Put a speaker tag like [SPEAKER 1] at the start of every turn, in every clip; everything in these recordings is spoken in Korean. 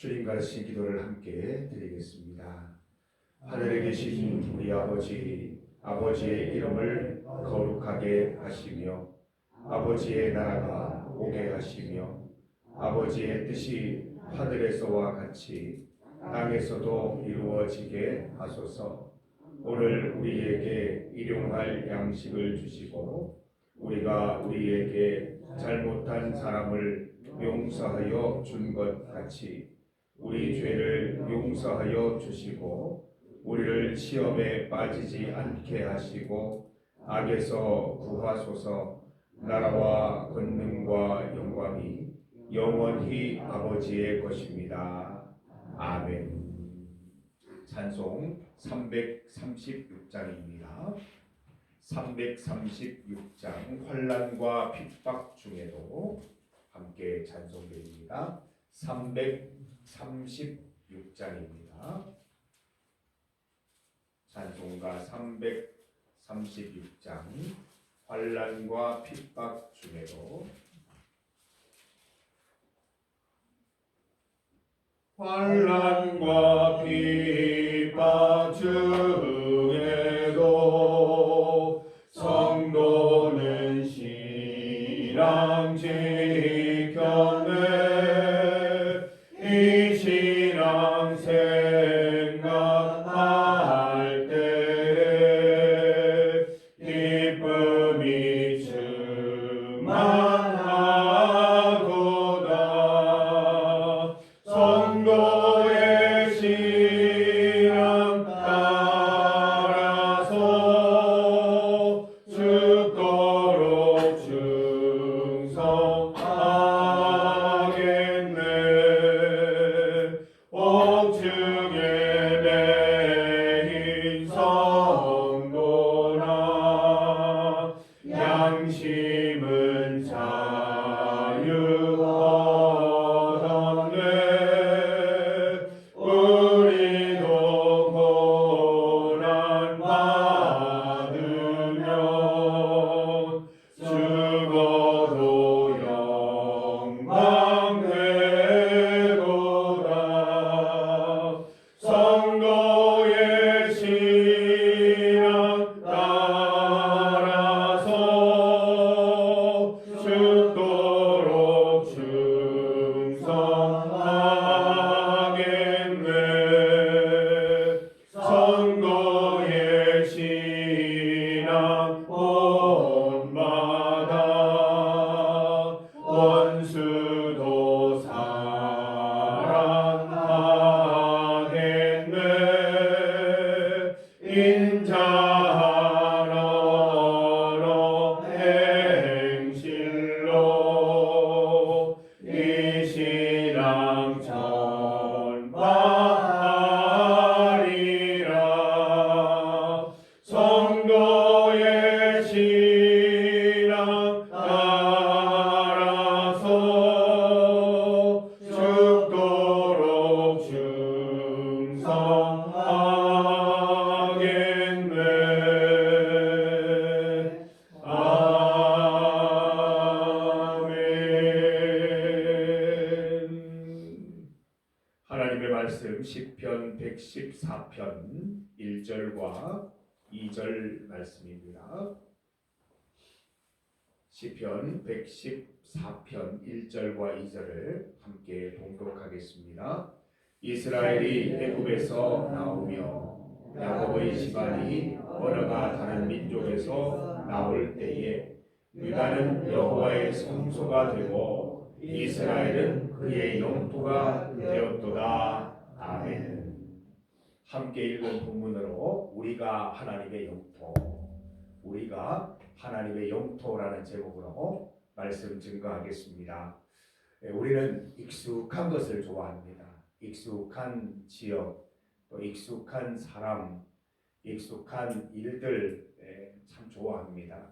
[SPEAKER 1] 주님 가르친 기도를 함께 드리겠습니다. 하늘에 계신 우리 아버지, 아버지의 이름을 거룩하게 하시며 아버지의 나라가 오게 하시며 아버지의 뜻이 하늘에서와 같이 땅에서도 이루어지게 하소서. 오늘 우리에게 일용할 양식을 주시고 우리가 우리에게 잘못한 사람을 용서하여 준 것 같이 우리 죄를 용서하여 주시고 우리를 시험에 빠지지 않게 하시고 악에서 구하소서. 나라와 권능과 영광이 영원히 아버지의 것입니다. 아멘. 찬송 336장입니다. 336장 환난과 핍박 중에도 함께 찬송드립니다. 336장입니다. 찬송가 336장 환난과 핍박 중에도 환난과 핍박 중에도 성도는 신앙 지켰네. 이 신앙 생각할 때 기쁨이 충만하도다. 성도의 신앙 따라서 죽도록 충성하겠네. 옥중에 매인 성도나 양심은 자유 얻었네. 우리도 고난 받으면 죽어도 영광 되도다. 성도의 신앙 따라서 죽도록 충성하겠네. 성도의 신앙 본마다 원수도 사랑하겠네. 인자하러 행실로 이 신앙 전파하리라. 성도의 신앙 따라서 죽도록 충성하겠네. 아멘. 하나님의 말씀 시편 114편 1절과 2절 말씀입니다. 시편 114편 1절과 2절을 함께 봉독하겠습니다. 이스라엘이 애굽에서 나오며 야곱의 집안이 언어가 다른 민족에서 나올 때에 유다는 여호와의 성소가 되고 이스라엘은 그의 영토가 되었도다. 아멘. 함께 읽은 본문으로 우리가 하나님의 영토, 우리가 하나님의 영토라는 제목으로 말씀 증거하겠습니다. 우리는 익숙한 것을 좋아합니다. 익숙한 지역, 또 익숙한 사람, 익숙한 일들 참 좋아합니다.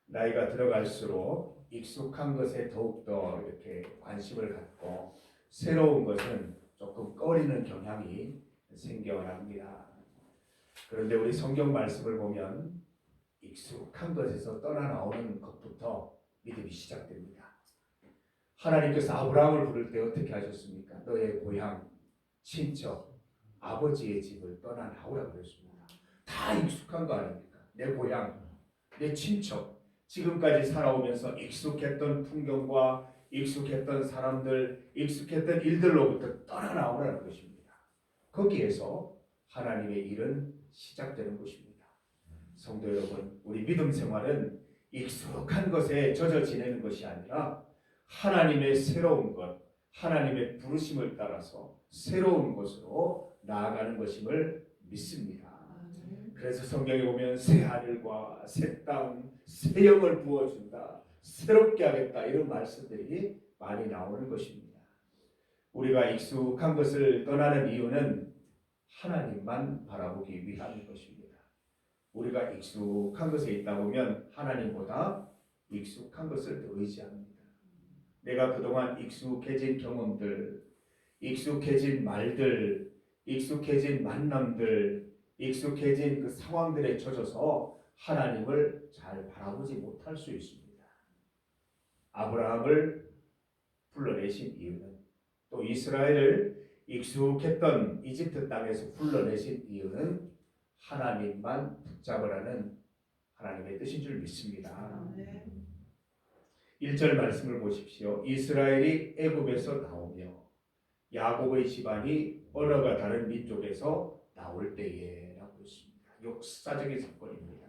[SPEAKER 1] 나이가 들어갈수록 익숙한 것에 더욱더 이렇게 관심을 갖고 새로운 것은 조금 꺼리는 경향이 생겨납니다. 그런데 우리 성경 말씀을 보면 익숙한 것에서 떠나 나오는 것부터 믿음이 시작됩니다. 하나님께서 아브라함을 부를 때 어떻게 하셨습니까? 너의 고향, 친척, 아버지의 집을 떠나 나오라 그랬습니다. 다 익숙한 거 아닙니까? 내 고향, 내 친척, 지금까지 살아오면서 익숙했던 풍경과 익숙했던 사람들, 익숙했던 일들로부터 떠나 나오라는 것입니다. 거기에서 하나님의 일은 시작되는 것입니다. 성도 여러분, 우리 믿음 생활은 익숙한 것에 젖어 지내는 것이 아니라 하나님의 새로운 것, 하나님의 부르심을 따라서 새로운 것으로 나아가는 것임을 믿습니다. 그래서 성경에 보면 새 하늘과 새 땅, 새 영을 부어준다, 새롭게 하겠다, 이런 말씀들이 많이 나오는 것입니다. 우리가 익숙한 것을 떠나는 이유는 하나님만 바라보기 위함인 것입니다. 우리가 익숙한 것에 있다 보면 하나님보다 익숙한 것을 더 의지합니다. 내가 그동안 익숙해진 경험들, 익숙해진 말들, 익숙해진 만남들, 익숙해진 그 상황들에 젖어서 하나님을 잘 바라보지 못할 수 있습니다. 아브라함을 불러내신 이유는, 또 이스라엘을 익숙했던 이집트 땅에서 불러내신 이유는 하나님만 붙잡으라는 하나님의 뜻인 줄 믿습니다. 1절 말씀을 보십시오. 이스라엘이 애굽에서 나오며 야곱의 집안이 언어가 다른 민족에서 나올 때에 라고 했습니다. 역사적인 사건입니다.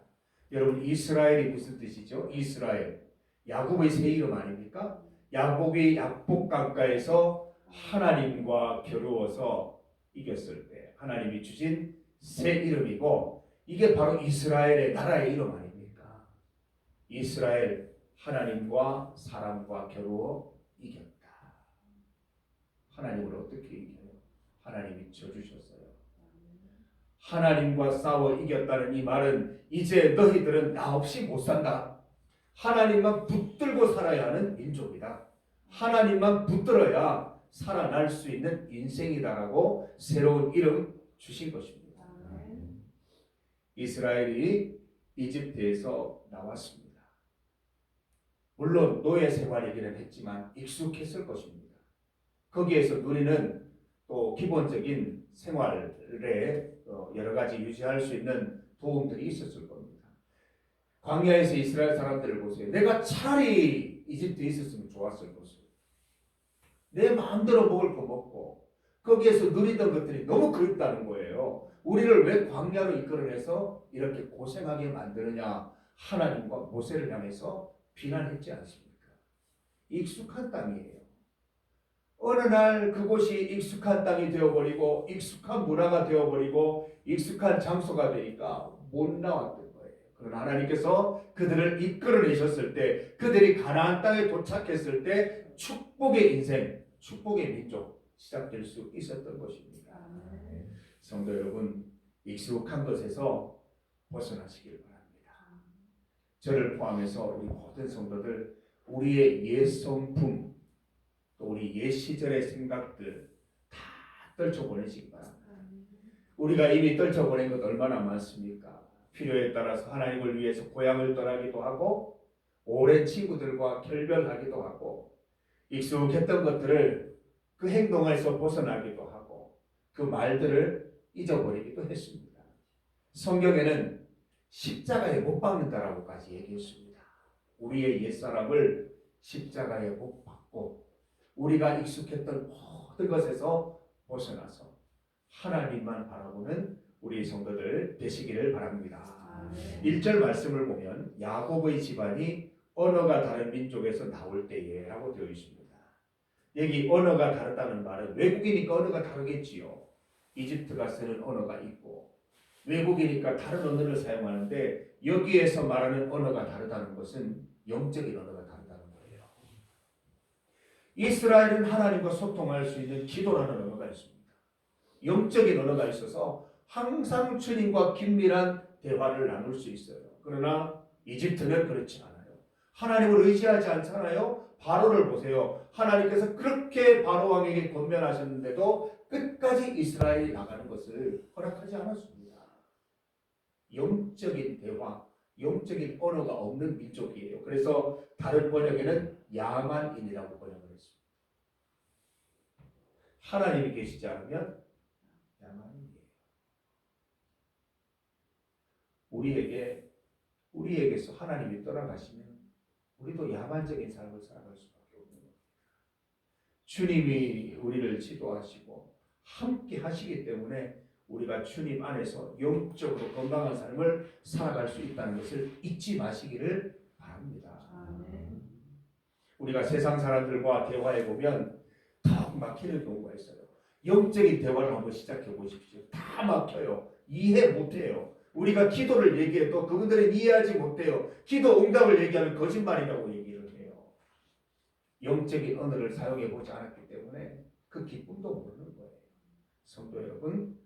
[SPEAKER 1] 여러분, 이스라엘이 무슨 뜻이죠? 이스라엘, 야곱의 새 이름 아닙니까? 야곱이 약복 강가에서 하나님과 겨루어서 이겼을 때 하나님이 주신 새 이름이고, 이게 바로 이스라엘의 나라의 이름 아닙니까? 이스라엘, 하나님과 사람과 겨루어 이겼다. 하나님을 어떻게 이겨요? 하나님이 져주셨어요. 하나님과 싸워 이겼다는 이 말은 이제 너희들은 나 없이 못 산다. 하나님만 붙들고 살아야 하는 민족이다. 하나님만 붙들어야 살아날 수 있는 인생이다라고 새로운 이름 주신 것입니다. 이스라엘이 이집트에서 나왔습니다. 물론 노예 생활이기는 했지만 익숙했을 것입니다. 거기에서 누리는 또 기본적인 생활에 여러 가지 유지할 수 있는 도움들이 있었을 겁니다. 광야에서 이스라엘 사람들을 보세요. 내가 차라리 이집트에 있었으면 좋았을 것을. 내 마음대로 먹을 거 먹고 거기에서 누리던 것들이 너무 그립다는 거예요. 우리를 왜 광야로 이끌어내서 이렇게 고생하게 만드느냐, 하나님과 모세를 향해서 비난했지 않습니까? 익숙한 땅이에요. 어느 날 그곳이 익숙한 땅이 되어버리고 익숙한 문화가 되어버리고 익숙한 장소가 되니까 못 나왔던 거예요. 그러나 하나님께서 그들을 이끌어내셨을 때, 그들이 가나안 땅에 도착했을 때 축복의 인생, 축복의 민족 시작될 수 있었던 것입니다. 성도 여러분, 익숙한 것에서 벗어나시길 바랍니다. 저를 포함해서 우리 모든 성도들, 우리의 옛 성품, 또 우리 옛 시절의 생각들 다 떨쳐보내시기 바랍니다. 우리가 이미 떨쳐보낸 것 얼마나 많습니까? 필요에 따라서 하나님을 위해서 고향을 떠나기도 하고, 오랜 친구들과 결별하기도 하고, 익숙했던 것들을 그 행동에서 벗어나기도 하고, 그 말들을 잊어버리기도 했습니다. 성경에는 십자가에 못 박는다라고까지 얘기했습니다. 우리의 옛사람을 십자가에 못 박고 우리가 익숙했던 모든 것에서 벗어나서 하나님만 바라보는 우리 성도들 되시기를 바랍니다. 1절 말씀을 보면 야곱의 집안이 언어가 다른 민족에서 나올 때에 라고 되어 있습니다. 여기 언어가 다르다는 말은 외국이니까 언어가 다르겠지요. 이집트가 쓰는 언어가 있고 외국이니까 다른 언어를 사용하는데, 여기에서 말하는 언어가 다르다는 것은 영적인 언어가 다르다는 거예요. 이스라엘은 하나님과 소통할 수 있는 기도라는 언어가 있습니다. 영적인 언어가 있어서 항상 주님과 긴밀한 대화를 나눌 수 있어요. 그러나 이집트는 그렇지 않아요. 하나님을 의지하지 않잖아요. 바로를 보세요. 하나님께서 그렇게 바로 왕에게 권면하셨는데도 끝까지 이스라엘이 나가는 것을 허락하지 않았습니다. 영적인 대화, 영적인 언어가 없는 민족이에요. 그래서 다른 번역에는 야만인이라고 번역을 했습니다. 하나님이 계시지 않으면 야만이에요. 우리에게서 하나님이 떠나가시면 우리도 야만적인 삶을 살아갈 수밖에 없는 겁니다. 주님이 우리를 지도하시고 함께 하시기 때문에 우리가 주님 안에서 영적으로 건강한 삶을 살아갈 수 있다는 것을 잊지 마시기를 바랍니다. 우리가 세상 사람들과 대화해 보면 더 막히는 경우가 있어요. 영적인 대화를 한번 시작해 보십시오. 다 막혀요. 이해 못해요. 우리가 기도를 얘기해도 그분들은 이해하지 못해요. 기도 응답을 얘기하면 거짓말이라고 얘기를 해요. 영적인 언어를 사용해 보지 않았기 때문에 그 기쁨도 모르는 거예요. 성도 여러분,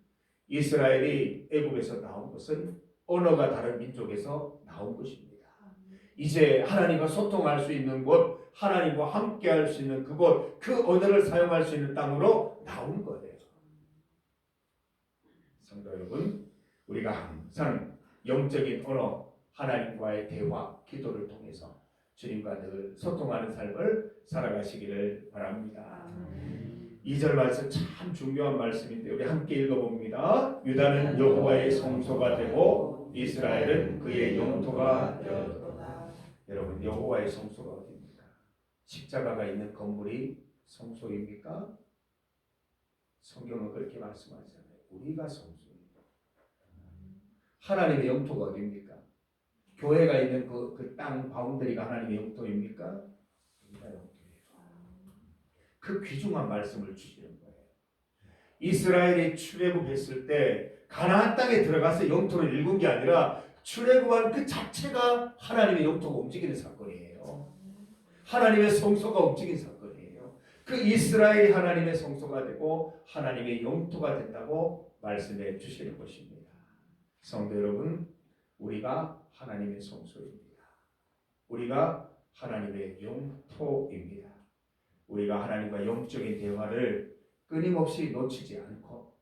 [SPEAKER 1] 이스라엘이 애굽에서 나온 것은 언어가 다른 민족에서 나온 것입니다. 이제 하나님과 소통할 수 있는 곳, 하나님과 함께 할 수 있는 그곳, 그 언어를 사용할 수 있는 땅으로 나온 거예요. 성도 여러분, 우리가 항상 영적인 언어, 하나님과의 대화, 기도를 통해서 주님과 늘 소통하는 삶을 살아가시기를 바랍니다. 2절 말씀 참 중요한 말씀인데 우리 함께 읽어봅니다. 유다는 여호와의 성소가 되고 이스라엘은 그의 영토가 되었도다. 여러분, 여호와의 성소가 어디입니까? 십자가가 있는 건물이 성소입니까? 성경은 그렇게 말씀하잖아요. 우리가 성소입니다. 하나님의 영토가 어디입니까? 교회가 있는 그 땅 바운더리가 하나님의 영토입니까? 우리가 영토예요. 그 귀중한 말씀을 주시는 거예요. 이스라엘이 출애굽했을 때 가나안 땅에 들어가서 영토를 일군 게 아니라 출애굽한 그 자체가 하나님의 영토가 움직이는 사건이에요. 하나님의 성소가 움직인 사건이에요. 그 이스라엘이 하나님의 성소가 되고 하나님의 영토가 된다고 말씀해 주시는 것입니다. 성도 여러분, 우리가 하나님의 성소입니다. 우리가 하나님의 영토입니다. 우리가 하나님과 영적인 대화를 끊임없이 놓치지 않고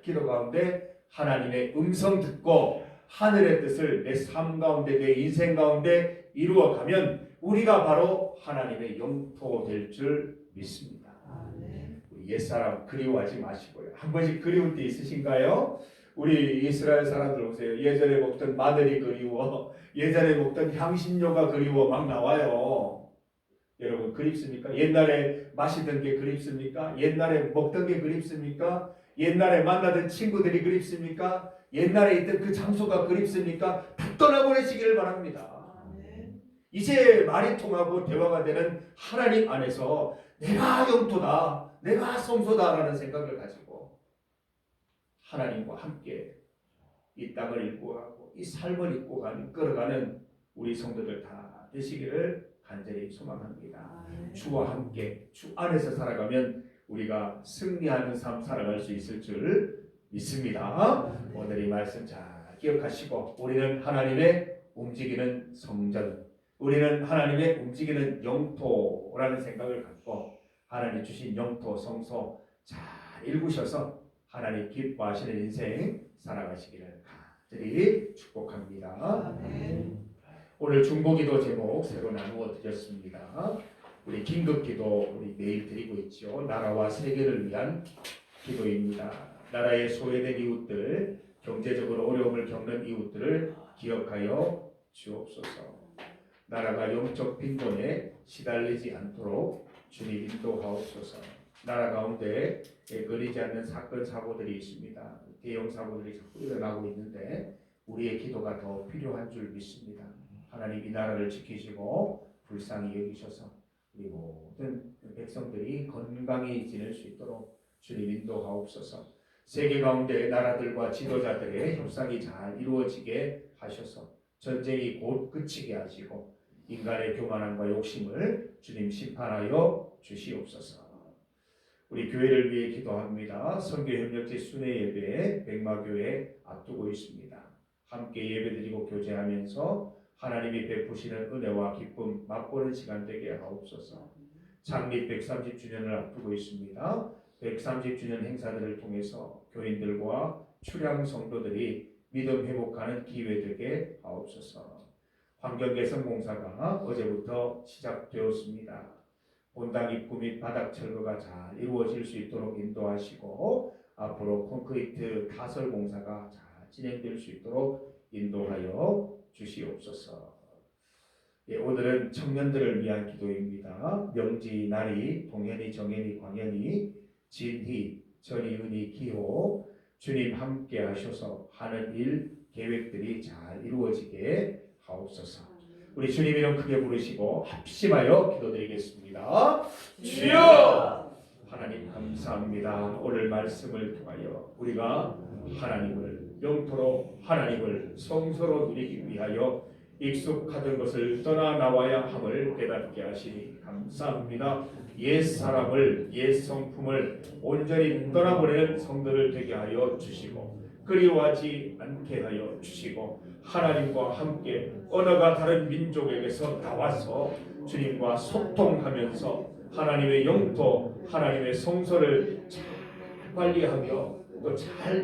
[SPEAKER 1] 기도 가운데 하나님의 음성 듣고 하늘의 뜻을 내 삶 가운데, 내 인생 가운데 이루어가면 우리가 바로 하나님의 영토 될 줄 믿습니다. 우리 옛사람 그리워하지 마시고요. 한 번씩 그리울 때 있으신가요? 우리 이스라엘 사람들 보세요. 예전에 먹던 마늘이 그리워, 예전에 먹던 향신료가 그리워 막 나와요. 여러분 그립습니까? 옛날에 마시던 게 그립습니까? 옛날에 먹던 게 그립습니까? 옛날에 만나던 친구들이 그립습니까? 옛날에 있던 그 장소가 그립습니까? 다 떠나보내시기를 바랍니다. 이제 말이 통하고 대화가 되는 하나님 안에서 내가 영토다, 내가 성소다라는 생각을 가지고 하나님과 함께 이 땅을 읽고 가고 이 삶을 끌어가는 우리 성도들 다 되시기를 간절히 소망합니다. 주와 함께 주 안에서 살아가면 우리가 승리하는 삶 살아갈 수 있을 줄 믿습니다. 오늘 이 말씀 잘 기억하시고 우리는 하나님의 움직이는 성전, 우리는 하나님의 움직이는 영토라는 생각을 갖고 하나님 주신 영토 성소 잘 읽으셔서 하나님 기뻐하시는 인생 살아가시기를 간절히 축복합니다. 오늘 중보기도 제목 새로 나누어 드렸습니다. 우리 긴급기도 우리 매일 드리고 있죠. 나라와 세계를 위한 기도입니다. 나라의 소외된 이웃들, 경제적으로 어려움을 겪는 이웃들을 기억하여 주옵소서. 나라가 영적 빈곤에 시달리지 않도록 주님 인도하옵소서. 나라 가운데 끊이지 않는 사건 사고들이 있습니다. 대형 사고들이 자꾸 일어나고 있는데 우리의 기도가 더 필요한 줄 믿습니다. 하나님 이 나라를 지키시고 불쌍히 여기셔서 우리 모든 백성들이 건강히 지낼 수 있도록 주님 인도하옵소서. 세계 가운데 나라들과 지도자들의 협상이 잘 이루어지게 하셔서 전쟁이 곧 그치게 하시고 인간의 교만함과 욕심을 주님 심판하여 주시옵소서. 우리 교회를 위해 기도합니다. 선교협력지 순회 예배 백마교회 앞두고 있습니다. 함께 예배드리고 교제하면서 하나님이 베푸시는 은혜와 기쁨 맛보는 시간 되게 하옵소서. 창립 130주년을 앞두고 있습니다. 130주년 행사들을 통해서 교인들과 출향 성도들이 믿음 회복하는 기회 되게 하옵소서. 환경개선 공사가 어제부터 시작되었습니다. 본당 입구 및 바닥 철거가 잘 이루어질 수 있도록 인도하시고 앞으로 콘크리트 타설 공사가 잘 진행될 수 있도록 인도하여 주시옵소서. 예, 오늘은 청년들을 위한 기도입니다. 명지, 나리, 동현이, 정현이, 광현이, 진희, 전희, 은희, 기호 주님 함께 하셔서 하는 일 계획들이 잘 이루어지게 하옵소서. 우리 주님 이름 크게 부르시고 합심하여 기도드리겠습니다. 주여! 하나님 감사합니다. 오늘 말씀을 통하여 우리가 하나님을 영토로 하나님을 성소로 누리기 위하여 익숙하던 것을 떠나 나와야 함을 깨닫게 하시니 감사합니다. 옛 사람을 옛 성품을 온전히 떠나보내는 성도를 되게 하여 주시고 그리워하지 않게 하여 주시고 하나님과 함께 언어가 다른 민족에게서 나와서 주님과 소통하면서 하나님의 영토 하나님의 성소를 잘 관리하며 또 잘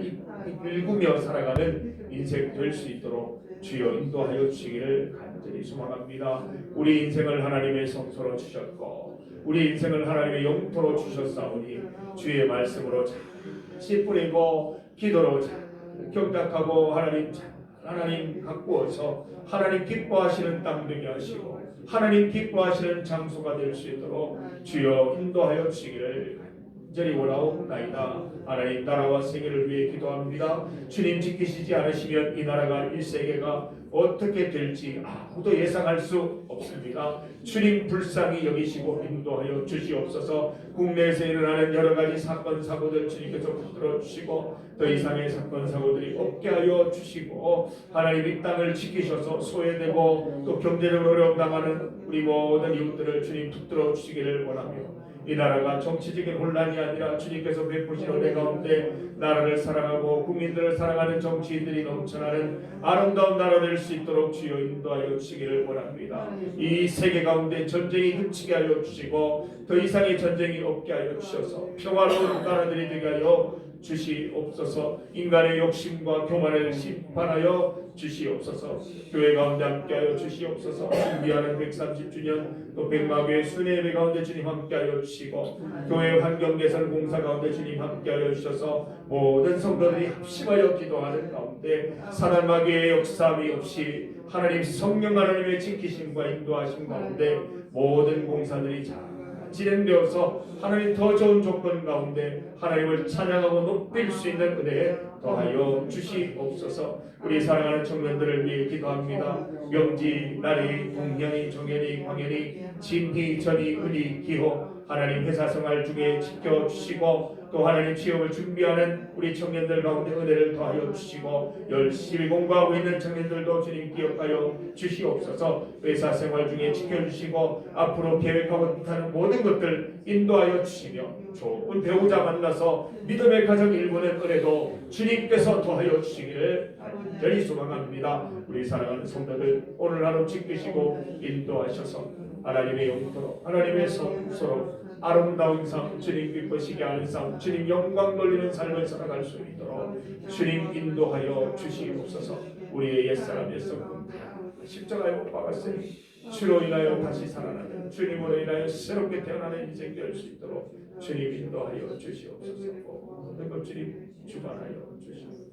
[SPEAKER 1] 읽으며 살아가는 인생 될 수 있도록 주여 인도하여 주시기를 간절히 소망합니다. 우리 인생을 하나님의 성소로 주셨고 우리 인생을 하나님의 영토로 주셨사오니 주의 말씀으로 잘 씨 뿌리고 기도로 잘 경작하고 하나님 가꾸어서 하나님 기뻐하시는 땅 되게 하시고 하나님 기뻐하시는 장소가 될 수 있도록 주여 인도하여 주시기를 간절히 원하옵나이다. 하나님 나라와 세계를 위해 기도합니다. 주님 지키시지 않으시면 이 나라가 이 세계가 어떻게 될지 아무도 예상할 수 없습니다. 주님 불쌍히 여기시고 인도하여 주시옵소서. 국내에서 일어나는 여러 가지 사건 사고들 주님께서 붙들어 주시고 더 이상의 사건 사고들이 없게 하여 주시고 하나님 이 땅을 지키셔서 소외되고 또 경제적으로 어려움 당하는 우리 모든 이웃들을 주님 붙들어 주시기를 원하며 이 나라가 정치적인 혼란이 아니라 주님께서 베푸신 은혜 가운데 나라를 사랑하고 국민들을 사랑하는 정치인들이 넘쳐나는 아름다운 나라 될 수 있도록 주여 인도하여 주시기를 원합니다. 이 세계 가운데 전쟁이 그치게 하여 주시고 더 이상의 전쟁이 없게 하여 주셔서 평화로운 나라들이 되게 하여 주시옵소서. 인간의 욕심과 교만을 심판하여 주시옵소서. 교회 가운데 함께하여 주시옵소서. 준비하는 130주년 또 백마교회 순회 예배 가운데 주님 함께하여 주시고 교회 환경 개선 공사 가운데 주님 함께하여 주셔서 모든 성도들이 합심하여 기도하는 가운데 사단마귀의 역사함이 없이 하나님 성령 하나님의 지키심과 인도하심 가운데 모든 공사들이 잘 진행되어서 하나님 더 좋은 조건 가운데 하나님을 찬양하고 높일 수 있는 은혜에 더하여 주시옵소서. 우리 사랑하는 청년들을 위해 기도합니다. 명지, 나리, 동현이, 정현이, 광현이, 진희, 전희, 은희, 기호 하나님 회사 생활 중에 지켜주시고 또 하나님 취업을 준비하는 우리 청년들 가운데 은혜를 더하여 주시고 열심히 공부하고 있는 청년들도 주님 기억하여 주시옵소서. 회사 생활 중에 지켜주시고 앞으로 계획하고 뜻하는 모든 것들 인도하여 주시며 좋은 배우자 만나서 믿음의 가정 일구는 은혜도 주님께서 더하여 주시기를 간절히 소망합니다. 우리 사랑하는 성도들 오늘 하루 지키시고 인도하셔서 하나님의 영토로 하나님의 성소로 아름다운 삶 주님 기쁘시게 하는 삶 주님 영광 돌리는 삶을 살아갈 수 있도록 주님 인도하여 주시옵소서. 우리의 옛사람 옛성품 십자가에 못 박았으니 주로 인하여 다시 살아나는 주님으로 인하여 새롭게 태어나는 인생 될 수 있도록 주님 인도하여 주시옵소서. 모든 것 주님 주관하여 주시옵소서.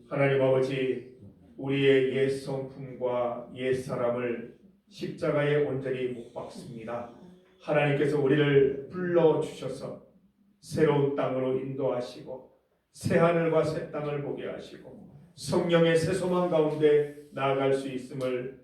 [SPEAKER 1] 하나님 아버지 우리의 옛 성품과 옛 사람을 십자가에 온전히 못 박습니다. 하나님께서 우리를 불러주셔서 새로운 땅으로 인도하시고 새 하늘과 새 땅을 보게 하시고 성령의 새 소망 가운데 나아갈 수 있음을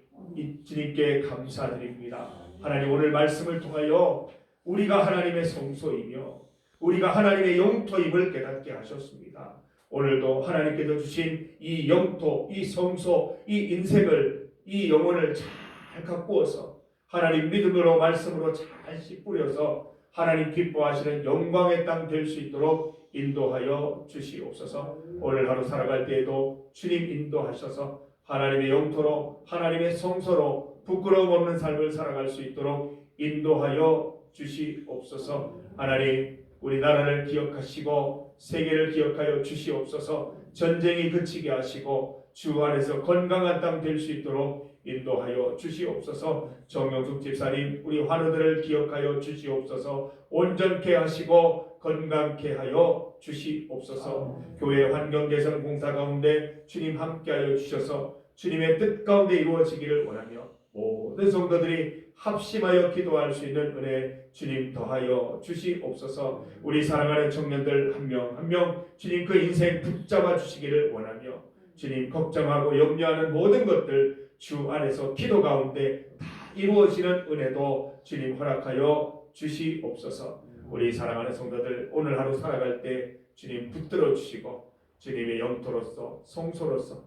[SPEAKER 1] 주님께 감사드립니다. 하나님 오늘 말씀을 통하여 우리가 하나님의 성소이며 우리가 하나님의 영토임을 깨닫게 하셨습니다. 오늘도 하나님께서 주신 이 영토, 이 성소, 이 인생을, 이 영혼을 잘 가꾸어서 하나님 믿음으로 말씀으로 잘 씨 뿌려서 하나님 기뻐하시는 영광의 땅 될 수 있도록 인도하여 주시옵소서. 오늘 하루 살아갈 때에도 주님 인도하셔서 하나님의 영토로 하나님의 성소로 부끄러움 없는 삶을 살아갈 수 있도록 인도하여 주시옵소서. 하나님 우리 나라를 기억하시고 세계를 기억하여 주시옵소서. 전쟁이 그치게 하시고 주 안에서 건강한 땅 될 수 있도록 인도하여 주시옵소서. 정명숙 집사님 우리 환우들을 기억하여 주시옵소서. 온전케 하시고 건강케 하여 주시옵소서. 교회 환경 개선 공사 가운데 주님 함께하여 주셔서 주님의 뜻 가운데 이루어지기를 원하며 모든 성도들이 합심하여 기도할 수 있는 은혜 주님 더하여 주시옵소서. 우리 사랑하는 청년들 한 명 한 명 주님 그 인생 붙잡아 주시기를 원하며 주님 걱정하고 염려하는 모든 것들 주 안에서 기도 가운데 다 이루어지는 은혜도 주님 허락하여 주시옵소서. 우리 사랑하는 성도들 오늘 하루 살아갈 때 주님 붙들어 주시고 주님의 영토로서 성소로서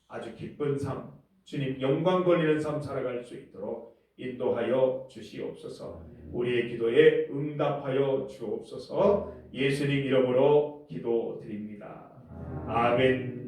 [SPEAKER 1] 아주 기쁜 삶 주님 영광 돌리는 삶 살아갈 수 있도록 인도하여 주시옵소서. 우리의 기도에 응답하여 주옵소서. 예수님 이름으로 기도드립니다. 아멘.